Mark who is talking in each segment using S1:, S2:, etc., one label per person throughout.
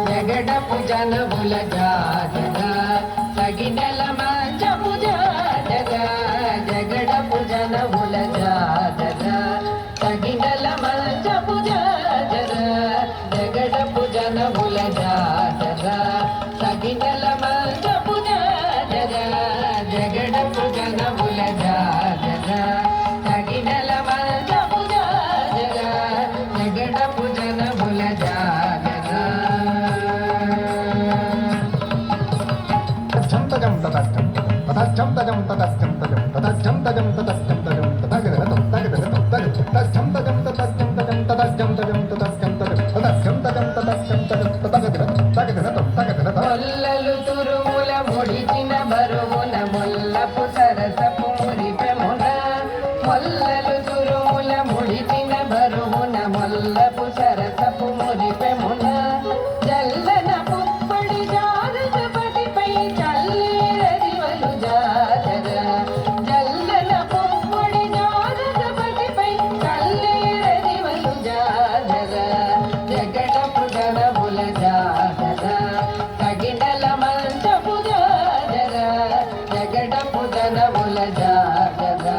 S1: జగడపు జనముల జాజగా తగినల మంచపు జాజగా జగడపు జనముల జాజగా తగినల మంచపు జాజగా జగడపు జనముల జాజగా తగినల మంచపు జాజగా జగడపు జనముల జాజగా తగినల మంచపు జాజగా జగడపు జనముల జాజగా
S2: తజం తదస్తం తదస్తం తజం తదస్తం తజం తదస్తం తజం తదస్తం తజం తదగదతం తగదతం తదస్తం తజం తదస్తం తజం తదస్తం తజం తదస్తం తజం తదస్తం తజం తదస్తం తజం తదగదతం తగదతం తగదతం
S1: మొల్లలు తురుముల ముడిచిన బరువున మొల్లపు సరసపు మురిపెమున మొల్లలు తురుముల ముడిచిన బరువున మొల్లపు సరసపు మురిపెమున జల్లన పుప్పడి జారసపటిపై చల్లేరదివలు జాజగా జల్లన పుప్పడి జారసపటిపై చల్లేరదివలు జాజగా జగడపు జనముల జాజగా తగినల మంచపు జాజగా జగడపు జనముల జాజగా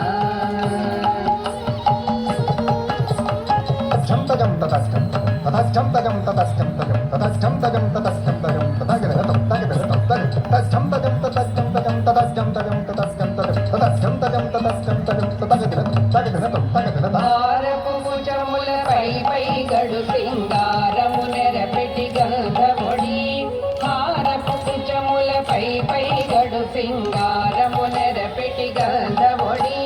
S2: తజం తదస్తం తదస్తం తజం తదస్తం తజం తదస్తం తజం తదస్తం తజం తదగదతం తగదతం తదస్తం తజం తదస్తం తజం తదస్తం తజం తదస్తం తజం తదస్తం తజం తదస్తం తజం తదగదతం తగదతం తగదతం
S1: హారపు ముచములపై పై గడు సింగారము నెరపెటి గంధముడి హారపు ముచములపై పై గడు సింగారము నెరపెటి గంధముడి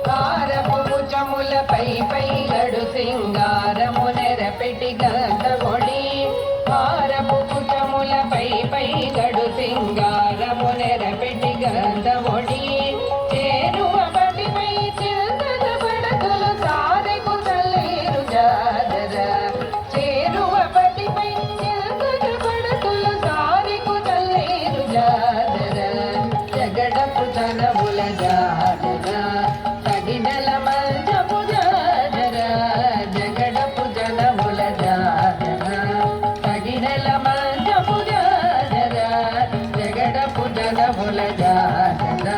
S1: హారపు ముచములపై పై గడు సింగారము నెరపెటి గంధముడి హారపు ముచములపై పై గడు సింగారము నెరపెటి గంధముడి చేరువ బడిపై చిల్కద పడతులు సారెకు చల్లేరు జాజరా చేరువ బడిపై చిల్కద పడతులు సారెకు చల్లేరు జాజరా జగడపు జనముల జాజరా తగినల మంచపు జాజరా జగడపు జనముల జాజరా తగినల మంచపు జాజరా జగడపు జనముల జాజరా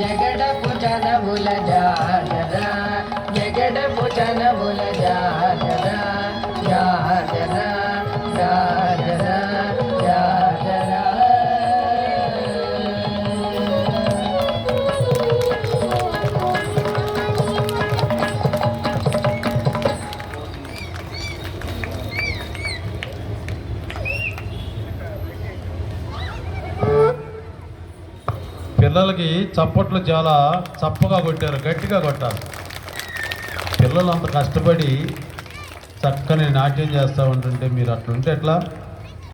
S1: జగడపు జనముల జాజరా జగడపు జనముల జాజరా జాజరా జాజరా జాజరా
S3: పిల్లలకి చప్పట్లు చాలా చప్పగా కొట్టారు, గట్టిగా కొట్టాలి. పిల్లలు అంత కష్టపడి చక్కని నాట్యం చేస్తూ ఉంటుంటే మీరు అట్లుంటే ఎట్లా?